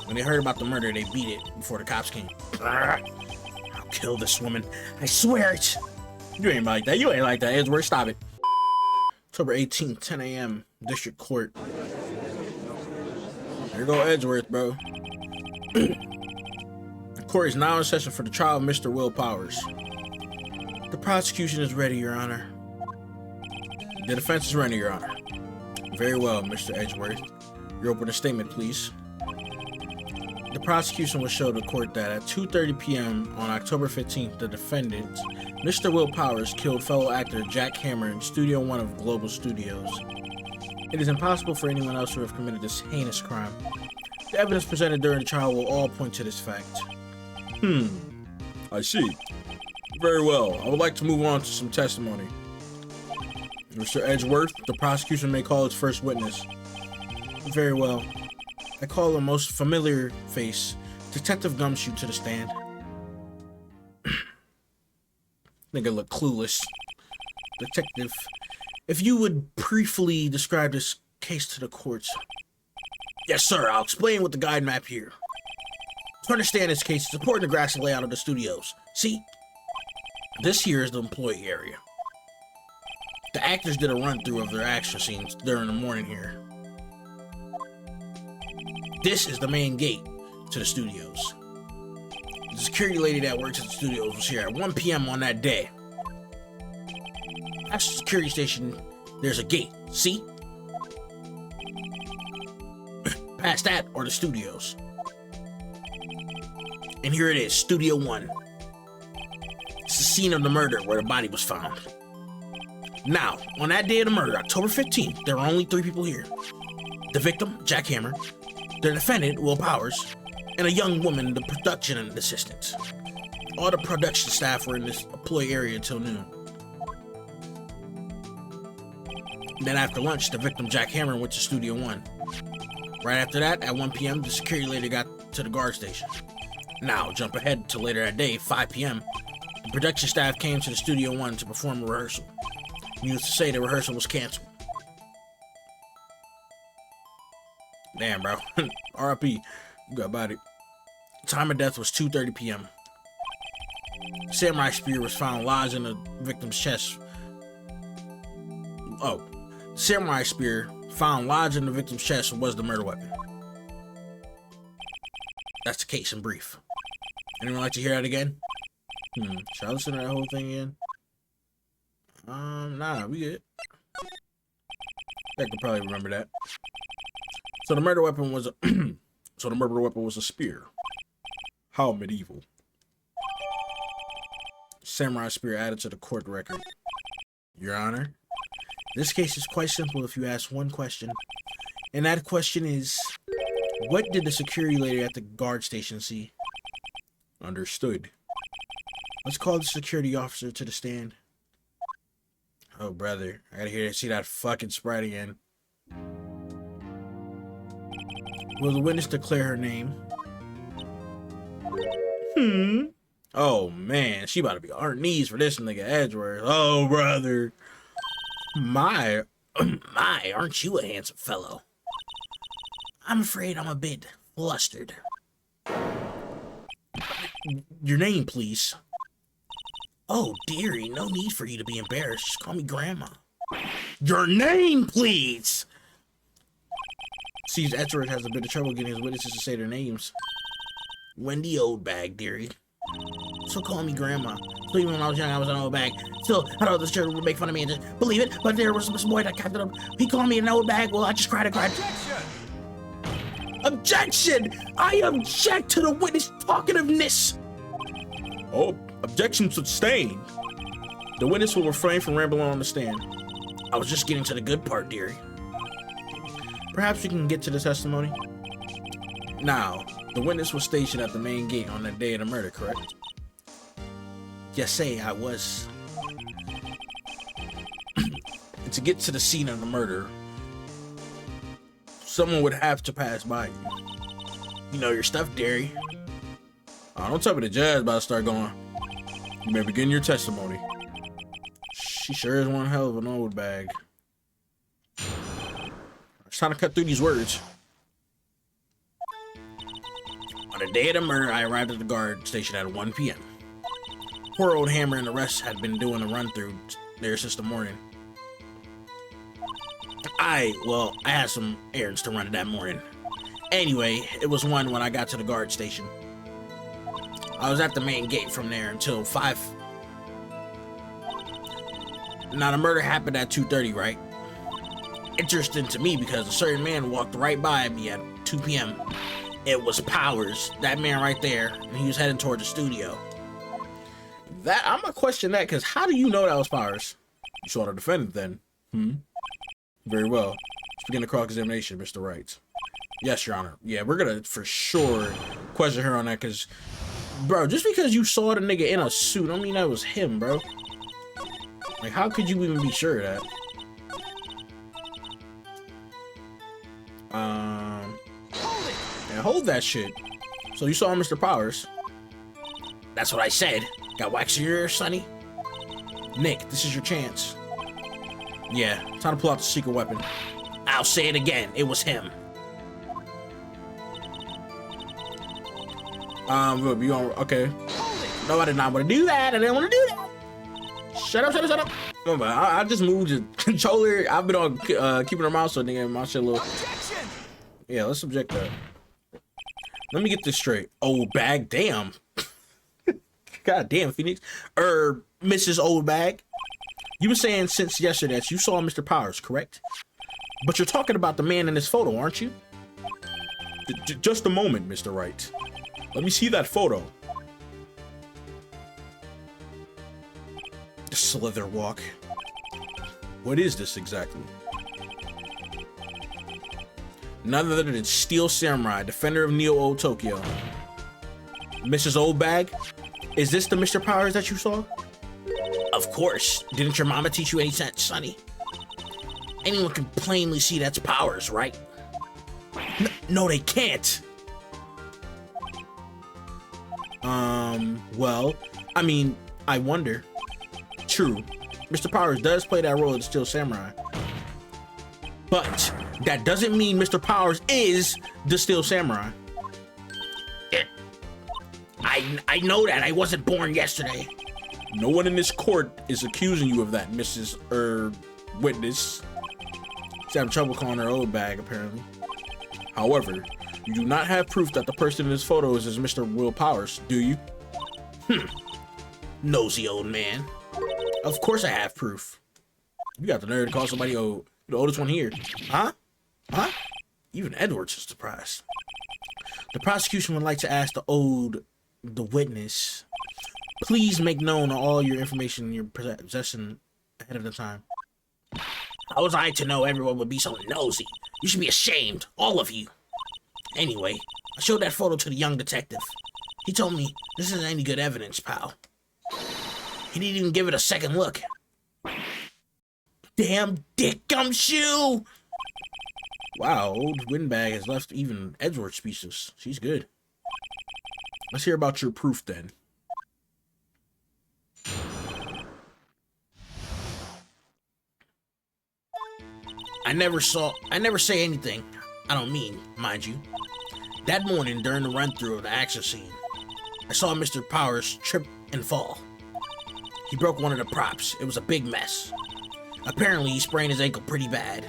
When they heard about the murder, they beat it before the cops came. I'll kill this woman. I swear it. You ain't like that. You ain't like that, Edgeworth. Stop it. October 18th, 10 a.m. District Court. Here go Edgeworth, bro. The court is now in session for the trial of Mr. Will Powers. The prosecution is ready, Your Honor. The defense is ready, Your Honor. Very well, Mr. Edgeworth. Your opening statement, please. The prosecution will show the court that at 2:30 p.m. on October 15th, the defendant, Mr. Will Powers, killed fellow actor Jack Hammer in Studio 1 of Global Studios. It is impossible for anyone else to have committed this heinous crime. The evidence presented during the trial will all point to this fact. I see. Very well. I would like to move on to some testimony. Mr. Edgeworth, the prosecution may call its first witness. Very well. I call the most familiar face, Detective Gumshoe, to the stand. Nigga look clueless. Detective, if you would briefly describe this case to the courts. Yes, sir. I'll explain with the guide map here. To understand this case, it's important to grasp the layout of the studios. See? This here is the employee area. The actors did a run-through of their action scenes during the morning here. This is the main gate to the studios. The security lady that works at the studios was here at 1 p.m. on that day. Past the security station, there's a gate. See? Past that are the studios. And here it is, Studio 1. It's the scene of the murder where the body was found. Now, on that day of the murder, October 15th, there were only 3 people here. The victim, Jack Hammer, the defendant, Will Powers, and a young woman, the production assistant. All the production staff were in this employee area until noon. Then after lunch, the victim, Jack Hammer, went to Studio 1. Right after that, at 1 p.m., the security lady got to the guard station. Now, jump ahead to later that day, 5 p.m., the production staff came to the Studio 1 to perform a rehearsal. Needless to say, the rehearsal was canceled. Damn, bro. R.I.P. You got bodied. Time of death was 2:30 p.m. Samurai spear was found lodged in the victim's chest. Oh. Samurai spear found lodged in the victim's chest was the murder weapon. That's the case in brief. Anyone like to hear that again? Should I listen to that whole thing again? Nah, we good. I could probably remember that. So the murder weapon was a spear. How medieval. Samurai spear added to the court record. Your Honor, this case is quite simple if you ask one question. And that question is, what did the security lady at the guard station see? Understood. Let's call the security officer to the stand. Oh, brother. I gotta see that fucking sprite again. Will the witness declare her name? Oh, man. She about to be on her knees for this nigga Edgeworth. Oh, brother. My, aren't you a handsome fellow? I'm afraid I'm a bit flustered. Your name, please. Oh, dearie, no need for you to be embarrassed. Just call me Grandma. Your name, please! Sees Edgeworth has a bit of trouble getting his witnesses to say their names. Wendy Oldbag, dearie. So call me Grandma. So even when I was young, I was an old bag. Still, I know this children would make fun of me and just believe it, but there was this boy that captured him. He called me an old bag. Well, I just cried and cried. Objection! I object to the witness talkativeness! Oh, objection sustained. The witness will refrain from rambling on the stand. I was just getting to the good part, dearie. Perhaps we can get to the testimony. Now, the witness was stationed at the main gate on the day of the murder, correct? Yes, say I was. And to get to the scene of the murder, someone would have to pass by you. You know your stuff, dearie. Oh, don't tell me the judge about to start going. You may begin your testimony. She sure is one hell of an old bag. It's time to cut through these words. On the day of the murder, I arrived at the guard station at 1 p.m. Poor old Hammer and the rest had been doing a run-through there since the morning. I had some errands to run that morning. Anyway, it was 1 when I got to the guard station. I was at the main gate from there until 5. Now, the murder happened at 2:30, right? Interesting to me because a certain man walked right by me at 2 p.m. It was Powers, that man right there, and he was heading toward the studio. That I'm gonna question that, because how do you know that was Powers? You saw the defendant then. Very well. Let's begin the cross-examination, Mr. Wright. Yes, Your Honor. Yeah, we're gonna for sure question her on that, because, bro, just because you saw the nigga in a suit, don't mean that was him, bro. Like, how could you even be sure of that? Yeah, hold that shit. So you saw Mr. Powers? That's what I said. Got wax in your ear, sonny? Nick, this is your chance. Yeah, time to pull out the secret weapon. I'll say it again. It was him. You on? Okay. No, I did not want to do that. I didn't want to do that. Shut up, shut up, shut up. Remember, I just moved the controller. I've been on keeping her mouth so nigga my shit a little. Objection! Yeah, let's subject that. Let me get this straight. Old bag, damn. God damn, Phoenix. Mrs. Old Bag. You were saying since yesterday that you saw Mr. Powers, correct? But you're talking about the man in this photo, aren't you? Just a moment, Mr. Wright. Let me see that photo. The slither walk. What is this exactly? None other than Steel Samurai, defender of Neo Old Tokyo. Mrs. Old Bag? Is this the Mr. Powers that you saw? Of course. Didn't your mama teach you any sense, sonny? Anyone can plainly see that's Powers, right? No, they can't. Well, I mean, I wonder. True, Mr. Powers does play that role in Steel Samurai. But that doesn't mean Mr. Powers is the Steel Samurai. I know that. I wasn't born yesterday. No one in this court is accusing you of that, Mrs. Witness. She's having trouble calling her Old Bag, apparently. However, you do not have proof that the person in this photo is Mr. Will Powers, do you? Nosy old man. Of course I have proof. You got the nerve to call somebody old. The oldest one here. Huh? Huh? Even Edwards is surprised. The prosecution would like to ask the witness, please make known all your information you're possessing ahead of the time. How was I to know everyone would be so nosy? You should be ashamed, all of you. Anyway, I showed that photo to the young detective. He told me this isn't any good evidence, pal. He didn't even give it a second look. Damn dick gumshoe! Wow, old Windbag has left even Edgeworth speechless. She's good. Let's hear about your proof then. I never say anything. I don't mean, mind you. That morning during the run-through of the action scene, I saw Mr. Powers trip and fall. He broke one of the props. It was a big mess. Apparently, he sprained his ankle pretty bad.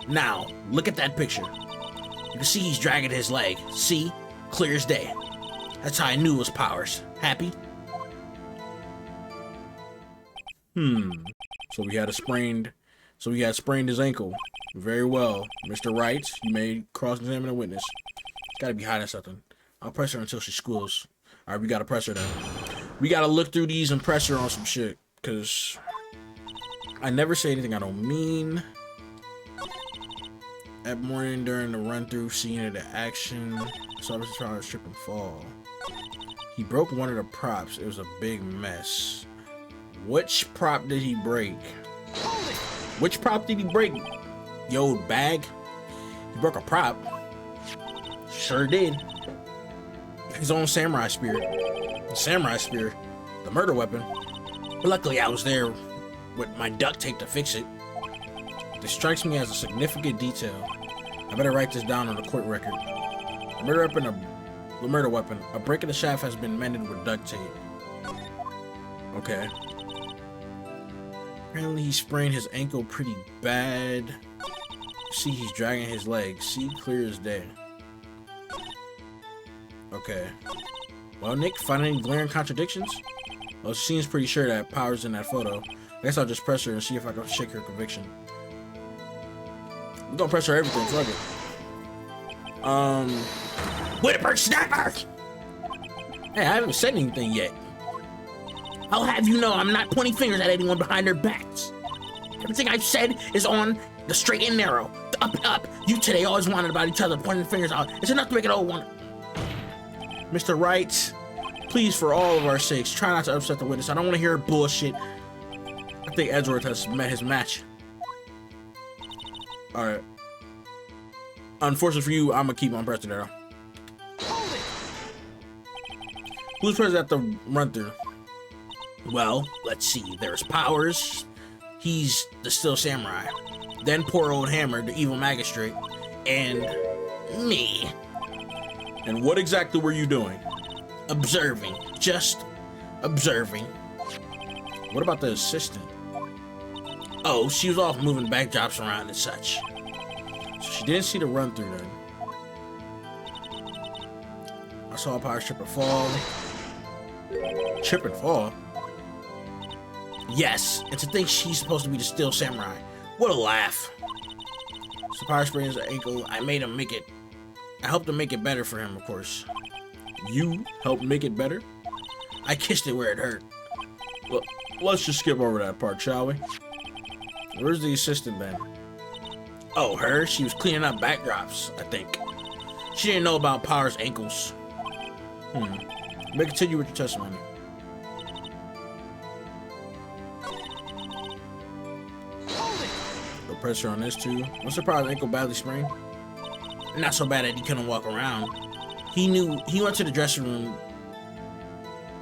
Now, look at that picture. You can see he's dragging his leg. See? Clear as day. That's how I knew it was Powers. Happy? So he had sprained his ankle. Very well. Mr. Wright, you may cross-examine a witness. Gotta be hiding something. I'll press her until she squeals. Alright, we gotta press her then. We gotta look through these and press her on some shit. Cause I never say anything I don't mean. That morning during the run-through scene of the action, I saw Mr. Powers trip and fall. He broke one of the props. It was a big mess. Which prop did he break? Which prop did he break? The old bag? He broke a prop. Sure did. His own samurai spear. The samurai spear. The murder weapon. But luckily I was there with my duct tape to fix it. This strikes me as a significant detail. I better write this down on the court record. The murder weapon the murder weapon. A break in the shaft has been mended with duct tape. Okay. Apparently he sprained his ankle pretty bad. See, he's dragging his leg. See, clear as day. Okay. Well, Nick, find any glaring contradictions? Well, she seems pretty sure that Power's in that photo. I guess I'll just press her and see if I can shake her conviction. I'm gonna press her everything, fuck it. Whippersnapper! Hey, I haven't said anything yet. I'll have you know I'm not pointing fingers at anyone behind their backs. Everything I've said is on the straight and narrow, the up and up. You today always wanted about each other, pointing fingers out. It's enough to make it all one. Mr. Wright, please, for all of our sakes, try not to upset the witness. I don't want to hear bullshit. I think Edgeworth has met his match. Alright. Unfortunately for you, I'm gonna keep on pressing there. Who's present at the run-through? Well, let's see. There's Powers. He's the Still Samurai. Then poor old Hammer, the evil magistrate. And me. And what exactly were you doing? Observing. Just observing. What about the assistant? Oh, she was off moving backdrops around and such. So she didn't see the run-through then. I saw Powers trip and fall. Trip and fall? Yes, and to think she's supposed to be the Still Samurai. What a laugh. So Powers sprained his ankle. I helped him make it better for him, of course. You helped make it better? I kissed it where it hurt. Well, let's just skip over that part, shall we? Where's the assistant then? Oh, her? She was cleaning up backdrops, I think. She didn't know about Power's ankles. May continue with your testimony. No pressure on this too. What's the Power's ankle badly sprained? Not so bad that he couldn't walk around. He went to the dressing room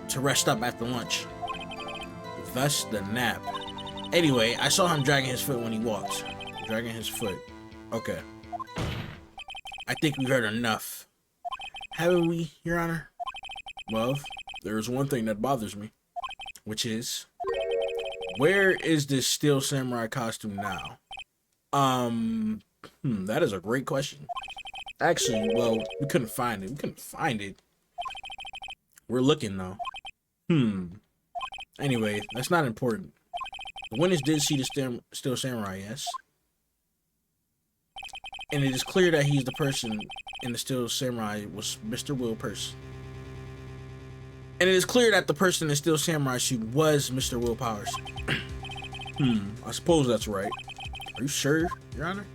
to rest up after lunch. Thus the nap. Anyway, I saw him dragging his foot when he walked. Dragging his foot. Okay. I think we've heard enough. Haven't we, Your Honor? Well, there's one thing that bothers me. Which is, where is this Still Samurai costume now? That is a great question. Actually, well, we couldn't find it. We're looking though. Anyway, that's not important. The witness did see the Still Samurai, yes. And it is clear that he's the person in the Still Samurai was Mr. Will Purse. And it is clear that the person in the Still Samurai suit was Mr. Will Powers. I suppose that's right. Are you sure, Your Honor?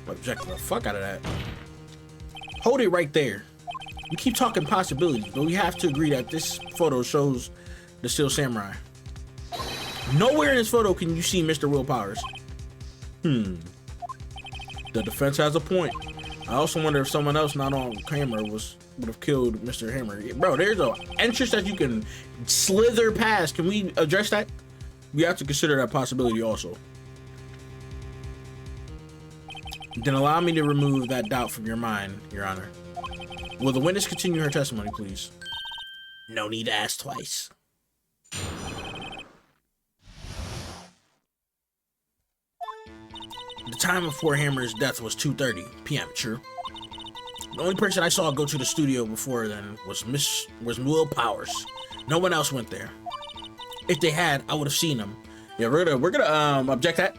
I object the fuck out of that. Hold it right there. We keep talking possibilities, but we have to agree that this photo shows the Still Samurai. Nowhere in this photo can you see Mr. Will Powers. The defense has a point. I also wonder if someone else not on camera would have killed Mr. Hammer. Bro, there's an entrance that you can slither past. Can we address that? We have to consider that possibility also. Then allow me to remove that doubt from your mind, Your Honor. Will the witness continue her testimony, please? No need to ask twice. The time of poor Hammer's death was 2:30 p.m., true? The only person I saw go to the studio before then was Will Powers. No one else went there. If they had, I would have seen them. Yeah, we're gonna object that.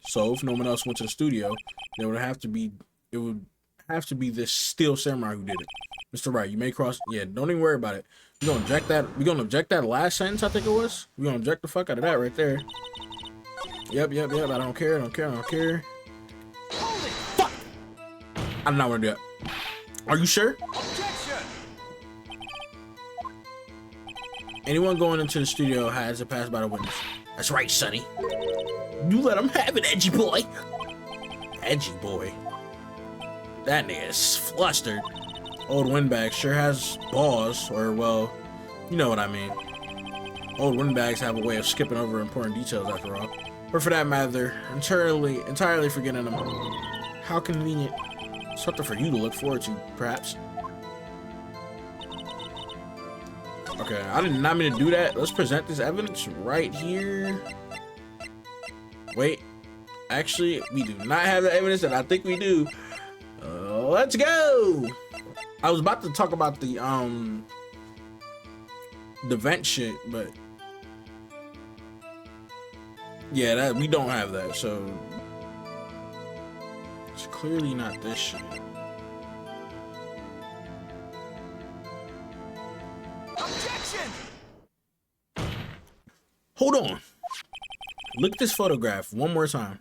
So if no one else went to the studio, it would have to be this Still Samurai who did it. Mr. Wright, you may cross. Yeah, don't even worry about it. We're gonna object that. We're gonna object that last sentence, I think it was. We're gonna object the fuck out of that right there. Yep. I don't care. Fuck! I'm not gonna do that. Are you sure? Objection! Anyone going into the studio has to pass by the witness. That's right, Sonny. You let him have it, edgy boy. Edgy boy. That nigga is flustered. Old Windbag sure has balls, or well, you know what I mean. Old Windbags have a way of skipping over important details after all. Or for that matter, entirely forgetting them. How convenient. Something for you to look forward to, perhaps. Okay, I did not mean to do that. Let's present this evidence right here. Wait, actually, we do not have the evidence that I think we do. Let's go. I was about to talk about the vent shit, but yeah, that we don't have that, so it's clearly not this shit. Objection! Hold on. Look at this photograph one more time.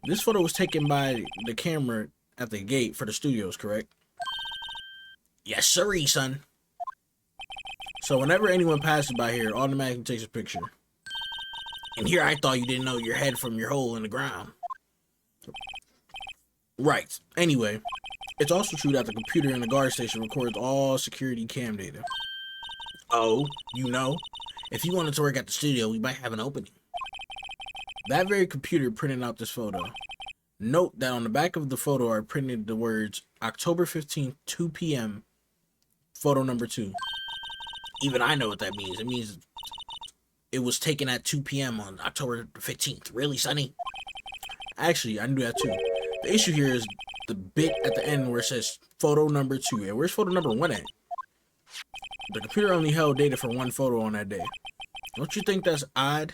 This photo was taken by the camera at the gate for the studios, correct? Yes, sirree, son. So whenever anyone passes by here, it automatically takes a picture. And here I thought you didn't know your head from your hole in the ground. Right. Anyway, it's also true that the computer in the guard station records all security cam data. Oh, you know, if you wanted to work at the studio, we might have an opening. That very computer printed out this photo. Note that on the back of the photo are printed the words October 15th, 2 p.m. Photo number 2. Even I know what that means. It means it was taken at 2 p.m. on October 15th. Really, Sonny? Actually, I knew that too. The issue here is the bit at the end where it says photo number 2. And where's photo number 1 at? The computer only held data for one photo on that day. Don't you think that's odd?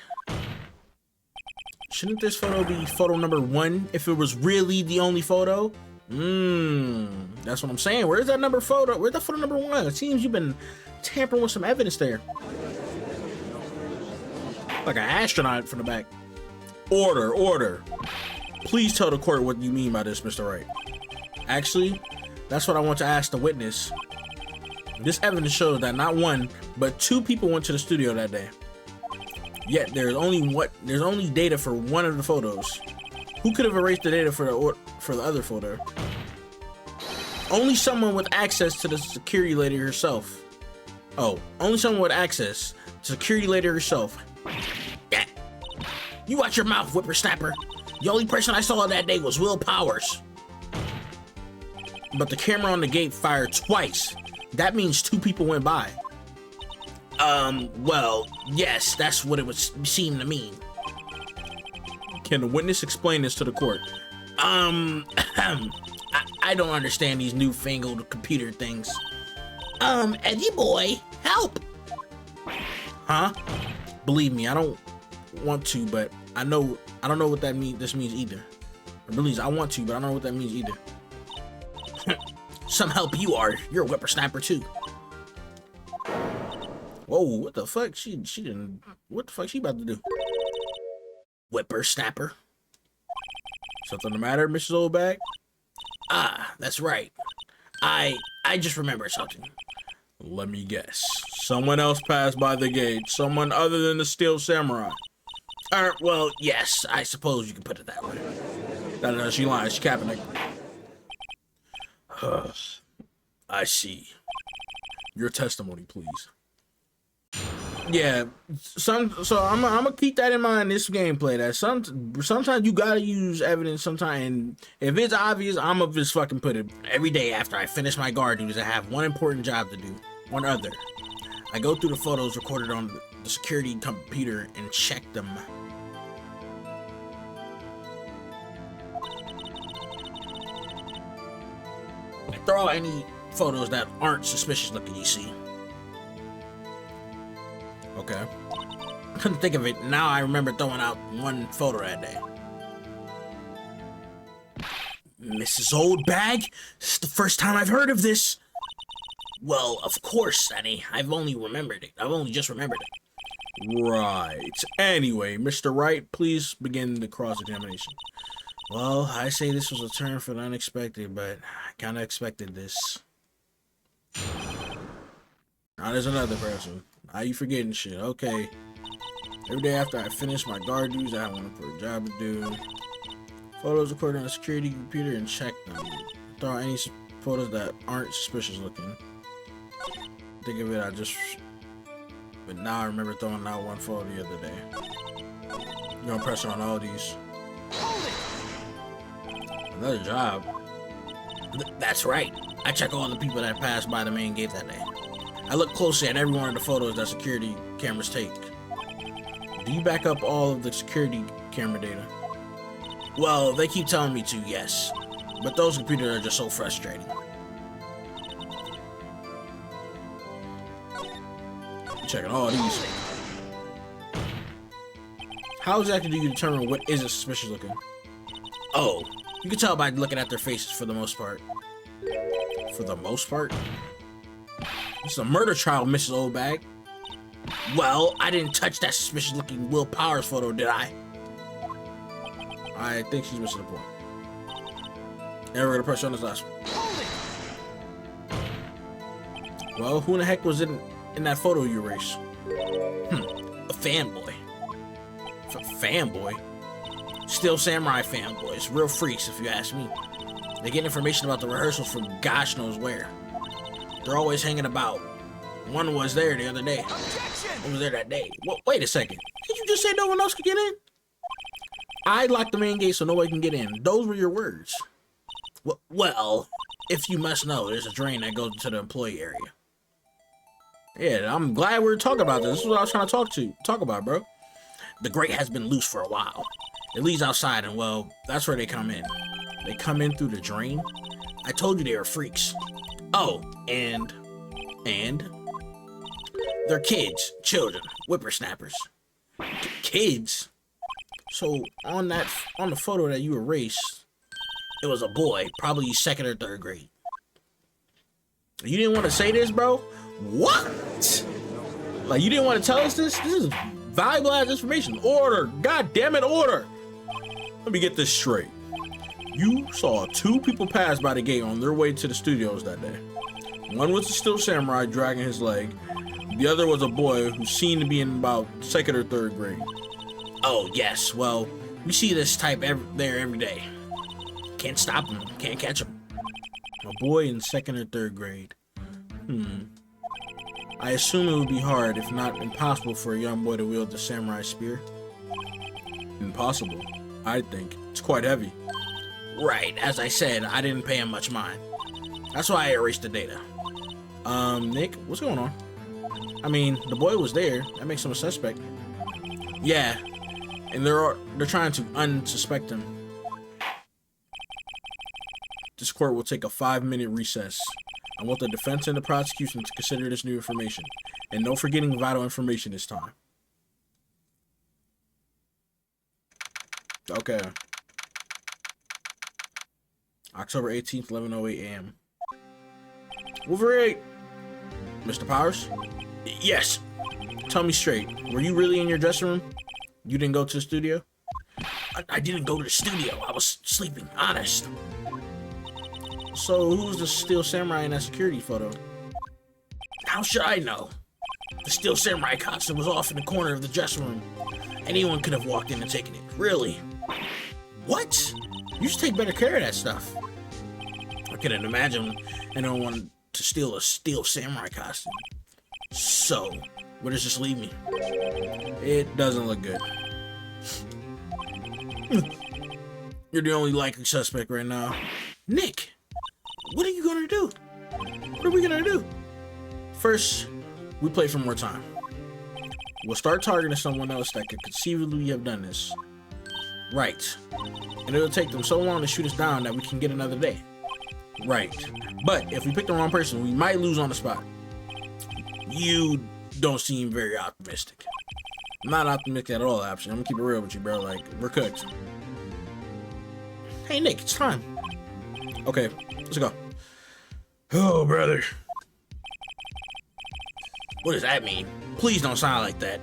Shouldn't this photo be photo number 1 if it was really the only photo? That's what I'm saying. Where's that number photo? Where's that photo number 1? It seems you've been tampering with some evidence there. Like an astronaut from the back. Order, order. Please tell the court what you mean by this, Mr. Wright. Actually, that's what I want to ask the witness. This evidence shows that not 1, but 2 people went to the studio that day. Yet there's only data for one of the photos. Who could have erased the data for the other photo? Only someone with access to the security lady herself. Oh, only someone with access to security lady herself. Yeah. You watch your mouth, whippersnapper. The only person I saw that day was Will Powers. But the camera on the gate fired twice. That means 2 people went by. Well, yes, that's what it would seem to mean. Can the witness explain this to the court? I don't understand these newfangled computer things. Eddie boy, help! Huh? Believe me, I don't want to, but I don't know what that means. This means either. Or believes I want to, but I don't know what that means either. Some help you are. You're a whippersnapper too. Whoa, what the fuck? She didn't. What the fuck she about to do? Whippersnapper. Something the matter, Mrs. Oldbag? Ah, that's right. I just remembered something. Let me guess. Someone else passed by the gate. Someone other than the Steel Samurai. Well, yes, I suppose you can put it that way. No, she lying. She's capping it. I see. Your testimony, please. Yeah, so I'm gonna keep that in mind in this gameplay. That sometimes you gotta use evidence. Sometimes, and if it's obvious, I'm gonna just fucking put it. Every day after I finish my guard duties, I have one important job to do. One other. I go through the photos recorded on the security computer and check them. Throw out any photos that aren't suspicious looking, you see. Okay. Couldn't think of it. Now I remember throwing out one photo that day. Mrs. Oldbag? This is the first time I've heard of this. Well, of course, Sonny. I've only just remembered it. Right. Anyway, Mr. Wright, please begin the cross-examination. Well, I say this was a turn for the unexpected, but I kind of expected this. Now there's another person. Are you forgetting shit? Okay. Every day after I finish my guard duties, I have one important job to do. Photos recorded on a security computer and check them. Throw out any photos that aren't suspicious looking. Think of it, but now I remember throwing out one photo the other day. You're gonna pressure on all these. Another job. That's right. I check all the people that passed by the main gate that day. I look closely at every one of the photos that security cameras take. Do you back up all of the security camera data? Well, they keep telling me to, yes. But those computers are just so frustrating. Checking all these. How exactly do you determine what isn't suspicious looking? Oh, you can tell by looking at their faces for the most part. For the most part? This is a murder trial, Mrs. Oldbag. Well, I didn't touch that suspicious looking Will Powers photo, did I? I think she's missing the point. And we're gonna press on this last one. Well, who in the heck was in that photo you erased? A fanboy. Fanboy? Still Samurai fanboys. Real freaks, if you ask me. They get information about the rehearsals from gosh knows where. They're always hanging about. One was there the other day. Objection! One was there that day. Well, wait a second. Did you just say no one else could get in? I locked the main gate so nobody can get in. Those were your words. Well, if you must know, there's a drain that goes to the employee area. Yeah, I'm glad we're talking about this. This is what I was trying to talk about, bro. The grate has been loose for a while. It leads outside, and well, that's where they come in. They come in through the drain. I told you they were freaks. Oh, and they're kids, children, whippersnappers. Kids. So on the photo that you erased, it was a boy, probably second or third grade. You didn't want to say this, bro? What? Like, you didn't want to tell us this? This is valuable ass information. Order. God damn it, order. Let me get this straight. You saw 2 people pass by the gate on their way to the studios that day. One was a still samurai dragging his leg. The other was a boy who seemed to be in about second or third grade. Oh, yes. Well, we see this type there every day. Can't stop him. Can't catch him. A boy in second or third grade. I assume it would be hard, if not impossible, for a young boy to wield the samurai spear. Impossible, I think. It's quite heavy. Right, as I said, I didn't pay him much mind. That's why I erased the data. Nick, what's going on? I mean, the boy was there. That makes him a suspect. Yeah, and they're trying to unsuspect him. This court will take a 5-minute recess. I want the defense and the prosecution to consider this new information. And no forgetting vital information this time. Okay. October 18th, 11:08 a.m. Wolverine! Mr. Powers? Yes. Tell me straight. Were you really in your dressing room? You didn't go to the studio? I didn't go to the studio. I was sleeping, honest. So, who was the Steel Samurai in that security photo? How should I know? The Steel Samurai costume was off in the corner of the dressing room. Anyone could have walked in and taken it. Really? What? You should take better care of that stuff. I couldn't imagine anyone wanted to steal a Steel Samurai costume. So, where does this leave me? It doesn't look good. You're the only likely suspect right now. Nick! What are you gonna do? What are we gonna do? First, we play for more time. We'll start targeting someone else that could conceivably have done this. Right. And it'll take them so long to shoot us down that we can get another day. Right. But if we pick the wrong person, we might lose on the spot. You don't seem very optimistic. I'm not optimistic at all, actually. I'm gonna keep it real with you, bro. Like, we're cooked. Hey, Nick, it's time. Okay, let's go. Oh, brother. What does that mean? Please don't sound like that.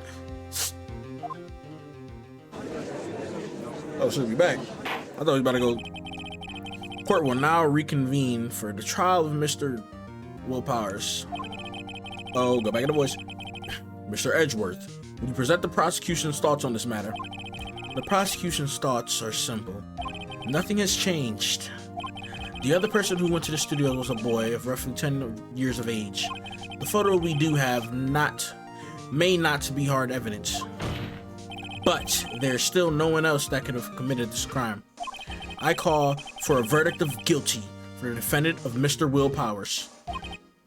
Oh, so we back. I thought we was about to go. Court will now reconvene for the trial of Mr. Will Powers. Oh, go back in the voice. Mr. Edgeworth, will you present the prosecution's thoughts on this matter? The prosecution's thoughts are simple. Nothing has changed. The other person who went to the studio was a boy of roughly 10 years of age. The photo we do have may not be hard evidence. But there's still no one else that could have committed this crime. I call for a verdict of guilty for the defendant of Mr. Will Powers.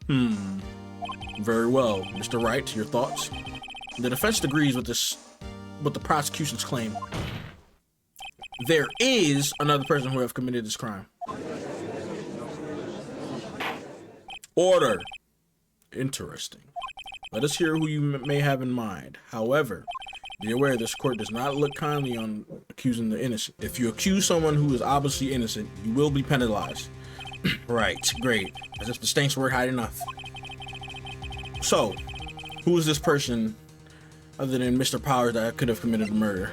Very well. Mr. Wright, your thoughts? The defense agrees with the prosecution's claim. There is another person who have committed this crime. Order. Interesting. Let us hear who you may have in mind. However, be aware this court does not look kindly on accusing the innocent. If you accuse someone who is obviously innocent, you will be penalized. Right, great. As if the stakes weren't high enough. So, who is this person other than Mr. Powers that could have committed the murder?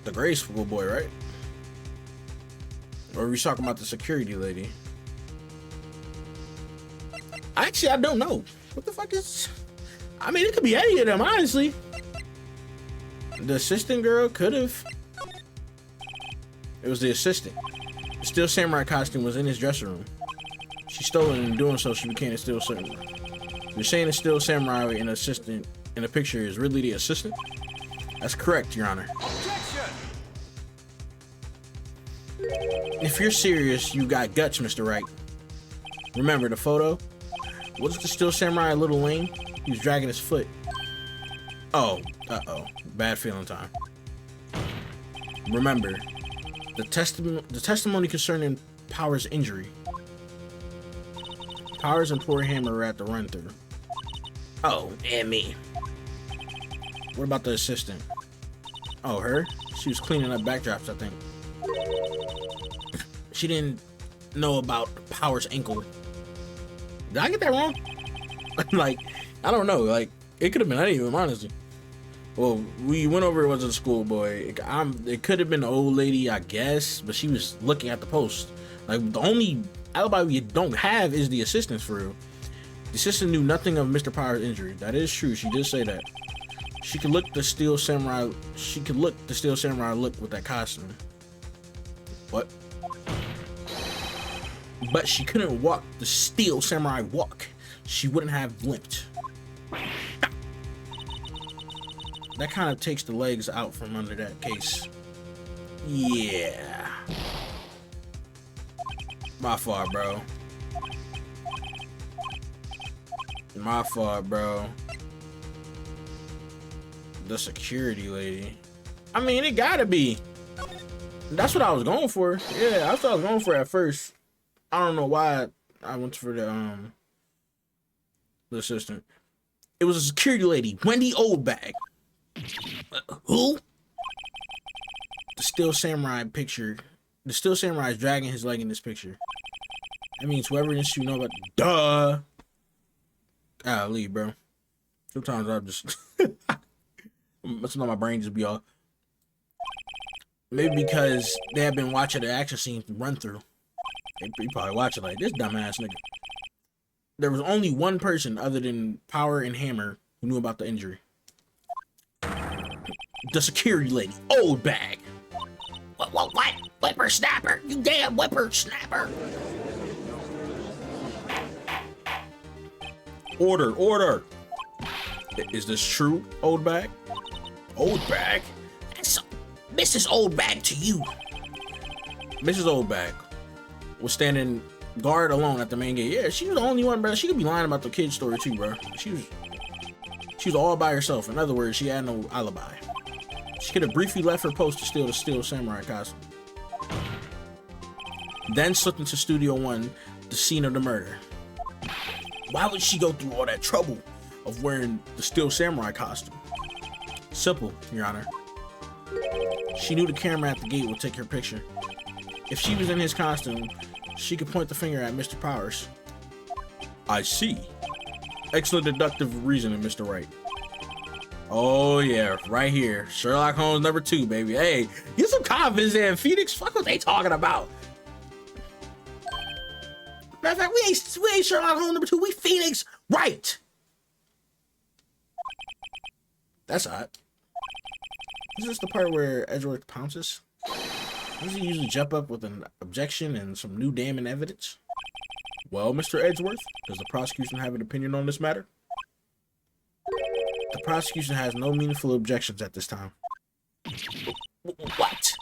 The gray school boy, right? Or are we talking about the security lady? Actually, I don't know. What the fuck is... I mean, it could be any of them, honestly. The assistant girl could have. It was the assistant. The Steel Samurai costume was in his dressing room. She stole it, and in doing so, she became a Steel Samurai. You're saying the Steel Samurai and assistant in the picture is really the assistant? That's correct, Your Honor. Objection! If you're serious, you got guts, Mr. Wright. Remember the photo? Was the Steel Samurai a little lame? He was dragging his foot. Oh, uh-oh. Bad feeling time. Remember, the testimony concerning Powers' injury. Powers and poor Hammer were at the run-through. Oh, and me. What about the assistant? Oh, her? She was cleaning up backdrops, I think. She didn't know about Powers' ankle. Did I get that wrong? Like, I don't know. Like, it could have been any of them, honestly. Well, we went over it was a schoolboy. It could have been an old lady, I guess, but she was looking at the post. Like, the only alibi we don't have is the assistant's for real. The assistant knew nothing of Mr. Powers' injury. That is true. She did say that. She could look the Steel Samurai. She could look the Steel Samurai look with that costume. What? But she couldn't walk the Steel Samurai walk. She wouldn't have limped. That kind of takes the legs out from under that case. Yeah. My fault, bro. My fault, bro. The security lady. I mean, it gotta be. That's what I was going for. Yeah, that's what I was going for at first. I don't know why I went for the assistant. It was a security lady, Wendy Oldbag. Who? The Steel Samurai picture. The Steel Samurai is dragging his leg in this picture. That means whoever this you know about. Duh. Golly, bro. Sometimes I'm just. Sometimes my brain just be off. Maybe because they have been watching the action scene run through. They probably watching like this dumbass nigga. There was only one person other than Power and Hammer who knew about the injury. The security lady, Oldbag. What? Whippersnapper! You damn whippersnapper! Order! Is this true, Oldbag? Oldbag? That's Mrs. Oldbag to you. Mrs. Oldbag was standing guard alone at the main gate. Yeah, she was the only one, bro. She could be lying about the kid story too, bro. She was all by herself. In other words, she had no alibi. She could have briefly left her post to steal the Steel Samurai costume. Then slipped into Studio 1, the scene of the murder. Why would she go through all that trouble of wearing the Steel Samurai costume? Simple, Your Honor. She knew the camera at the gate would take her picture. If she was in his costume, she could point the finger at Mr. Powers. I see. Excellent deductive reasoning, Mr. Wright. Oh yeah, right here. Sherlock Holmes #2, baby. Hey, get some confidence in Phoenix. Fuck what they talking about. Matter of fact, we ain't Sherlock Holmes #2. We Phoenix Wright. That's hot. Is this the part where Edgeworth pounces? Does he usually jump up with an objection and some new damning evidence? Well, Mr. Edgeworth, does the prosecution have an opinion on this matter? The prosecution has no meaningful objections at this time. What?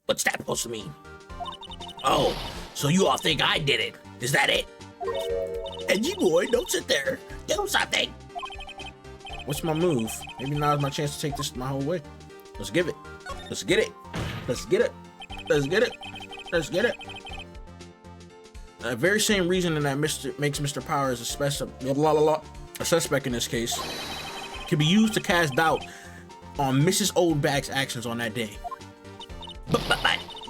What's that supposed to mean? Oh, so you all think I did it? Is that it? Edgy boy, don't sit there. Do something. What's my move? Maybe now's my chance to take this my whole way. Let's give it. Let's get it. Let's get it. Let's get it. Let's get it. The very same reasoning that makes Mr. Powers a suspect in this case can be used to cast doubt on Mrs. Oldbag's actions on that day. But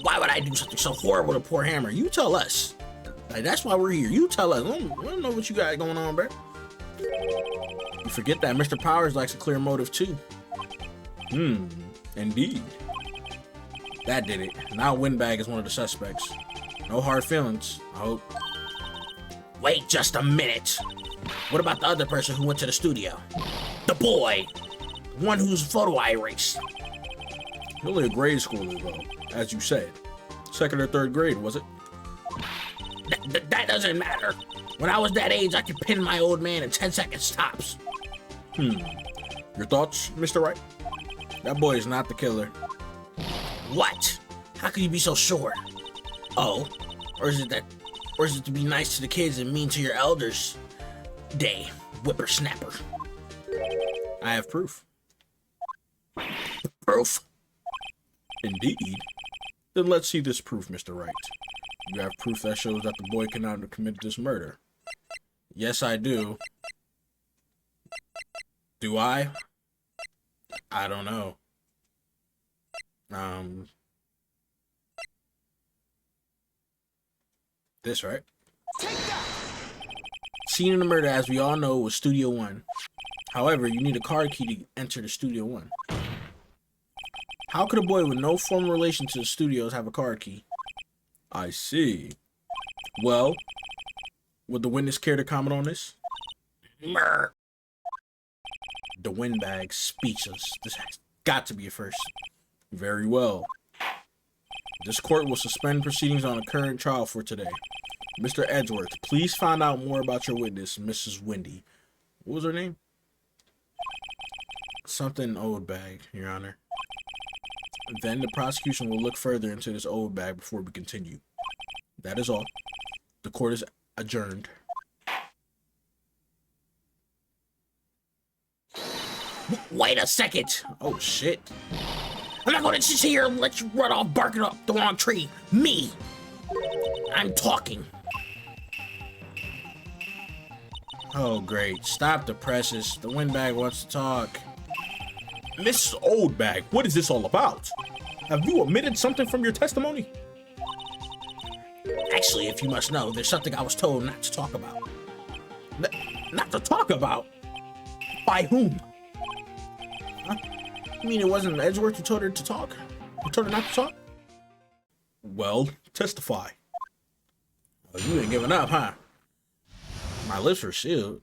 why would I do something so horrible to poor Hammer? You tell us. Like, that's why we're here. You tell us. We don't know what you got going on, bro. You forget that Mr. Powers likes a clear motive too. Indeed. That did it. Now Windbag is one of the suspects. No hard feelings, I hope. Wait just a minute. What about the other person who went to the studio? The boy. One whose photo I erased. Only a grade schooler though, as you said. 2nd or 3rd grade, was it? That doesn't matter. When I was that age, I could pin my old man in 10 seconds tops. Your thoughts, Mr. Wright? That boy is not the killer. What? How can you be so sure? Oh, or is it to be nice to the kids and mean to your elders? Day, whippersnapper. I have proof. Proof? Indeed. Then let's see this proof, Mr. Wright. You have proof that shows that the boy cannot have committed this murder. Yes, I do. Do I? I don't know. This, right? Scene in the murder, as we all know, was Studio 1. However, you need a card key to enter the Studio 1. How could a boy with no formal relation to the studios have a card key? I see. Well, would the witness care to comment on this? Murr. The Windbag speechless. This has got to be a first. Very well. This court will suspend proceedings on the current trial for today. Mr. Edgeworth, please find out more about your witness, Mrs. Wendy. What was her name? Something Oldbag, Your Honor. Then the prosecution will look further into this Oldbag before we continue. That is all. The court is adjourned. Wait a second. Oh, shit. I'm not going to sit here and let you run off barking up the wrong tree. Me. I'm talking. Oh, great. Stop the presses. The Windbag wants to talk. Mrs. Oldbag, what is this all about? Have you omitted something from your testimony? Actually, if you must know, there's something I was told not to talk about. Not to talk about? By whom? Huh? You mean it wasn't Edgeworth who told her to talk? Who told her not to talk? Well, testify. Well, you ain't giving up, huh? My lips were sealed.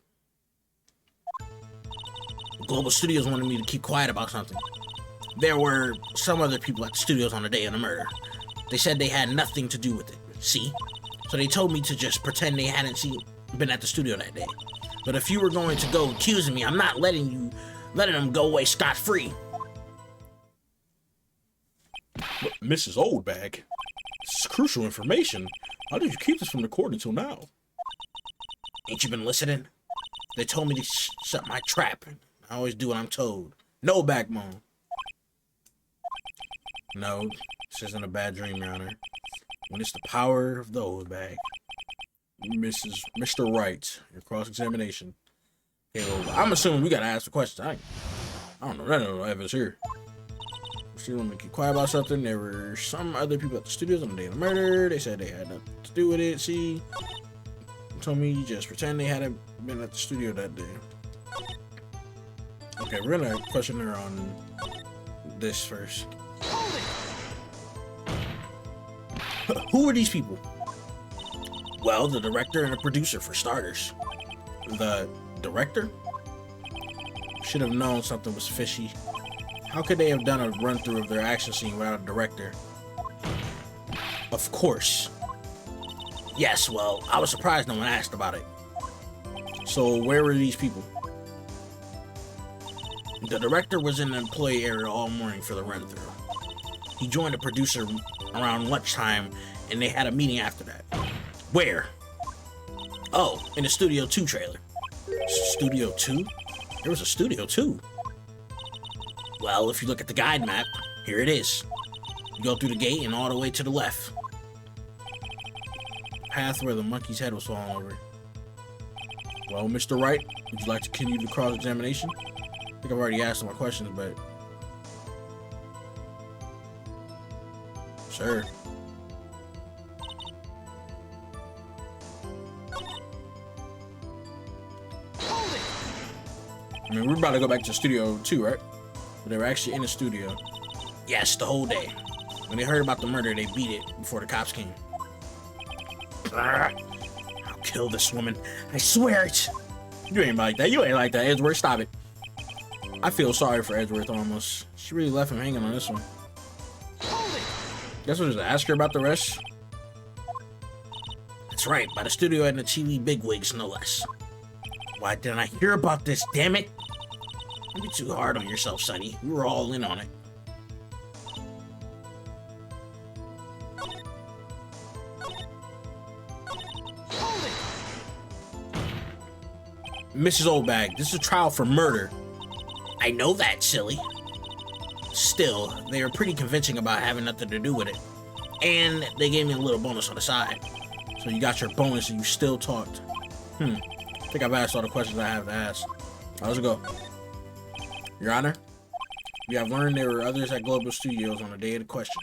Global Studios wanted me to keep quiet about something. There were some other people at the studios on the day of the murder. They said they had nothing to do with it. See? So they told me to just pretend they hadn't been at the studio that day. But if you were going to go accusing me, I'm not letting them go away scot-free. But Mrs. Oldbag, this is crucial information. How did you keep this from the court until now? Ain't you been listening? They told me to shut my trap. I always do what I'm told. No backbone. No, this isn't a bad dream, Your Honor. When it's the power of the Oldbag. Mr. Wright, your cross-examination. Okay, well, I'm assuming we gotta ask the question. I don't know, no evidence here. She wanted me to keep quiet about something. There were some other people at the studios on the day of the murder. They said they had nothing to do with it. See? Told me just pretend they hadn't been at the studio that day. Okay, we're gonna question her on this first. Who are these people? Well, the director and the producer, for starters. The director? Should have known something was fishy. How could they have done a run-through of their action scene without a director? Of course. Yes, well, I was surprised no one asked about it. So where were these people? The director was in the employee area all morning for the run-through. He joined the producer around lunchtime, and they had a meeting after that. Where? Oh, in the Studio 2 trailer. Studio 2? There was a Studio 2. Well, if you look at the guide map, here it is. You go through the gate and all the way to the left. Path where the monkey's head was falling over. Well, Mr. Wright, would you like to continue the cross-examination? I think I've already asked my questions, but... Sure. I mean, we're about to go back to Studio 2, right? But they were actually in the studio. Yes, the whole day. When they heard about the murder, they beat it before the cops came. I'll kill this woman. I swear it. You ain't like that. You ain't like that, Edgeworth. Stop it. I feel sorry for Edgeworth almost. She really left him hanging on this one. Guess we'll just ask her about the rest. That's right, by the studio and the TV bigwigs, no less. Why didn't I hear about this, damn it? Don't be too hard on yourself, Sonny. We were all in on it. Mrs. Oldbag, this is a trial for murder. I know that, silly. Still, they are pretty convincing about having nothing to do with it. And they gave me a little bonus on the side. So you got your bonus and you still talked. I think I've asked all the questions I have to ask. How's it go? Your Honor, we have learned there were others at Global Studios on the day of the question.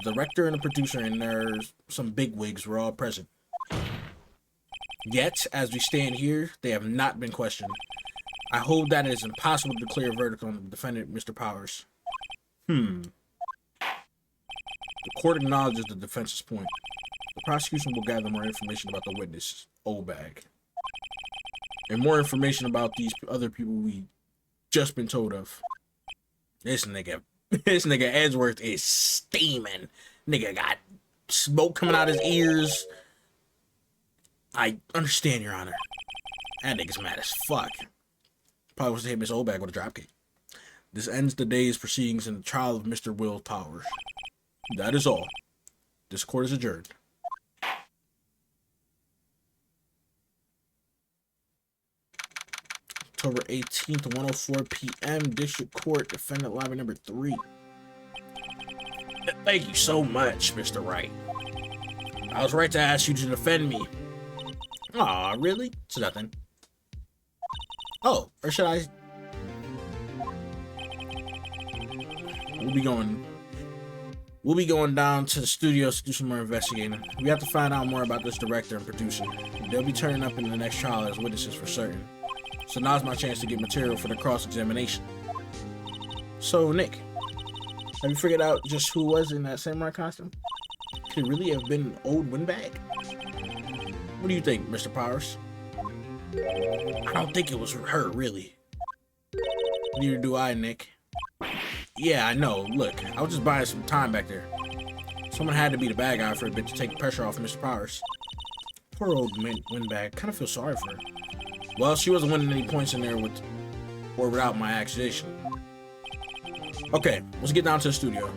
The director and the producer and there's some bigwigs were all present. Yet, as we stand here, they have not been questioned. I hold that it is impossible to declare a verdict on the defendant, Mr. Powers. The court acknowledges the defense's point. The prosecution will gather more information about the witness, Oldbag. And more information about these other people we just been told of. This nigga Edgeworth is steaming. Nigga got smoke coming out his ears. I understand, Your Honor. That nigga's mad as fuck. Probably wants to hit Miss Oldbag with a dropkick. This ends the day's proceedings in the trial of Mr. Will Powers. That is all. This court is adjourned. October 18th, 1:04 p.m. District Court, Defendant Lobby number 3. Thank you so much, Mr. Wright. I was right to ask you to defend me. Aw, really? It's nothing. Oh, or should I? We'll be going down to the studios to do some more investigating. We have to find out more about this director and producer. They'll be turning up in the next trial as witnesses for certain. So now's my chance to get material for the cross-examination. So, Nick, have you figured out just who was in that samurai costume? Could it really have been an old windbag? What do you think, Mr. Powers? I don't think it was her, really. Neither do I, Nick. Yeah, I know. Look, I was just buying some time back there. Someone had to be the bad guy for a bit to take pressure off Mr. Powers. Poor old windbag. Kind of feel sorry for her. Well, she wasn't winning any points in there with or without my accusation. Okay, let's get down to the studio.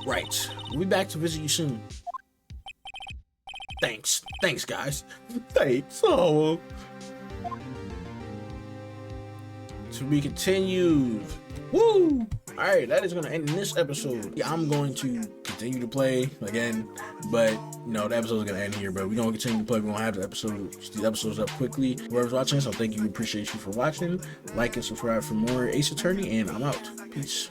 Right. We'll be back to visit you soon. Thanks. Thanks, guys. Thanks. Oh. To be continued. Woo! Alright, that is going to end this episode. Yeah, I'm going to continue to play again, but you know, the episode is going to end here, but we're going to continue to play. We're going to have these episodes up quickly. Whoever's watching, so thank you, appreciate you for watching. Like and subscribe for more Ace Attorney, and I'm out. Peace.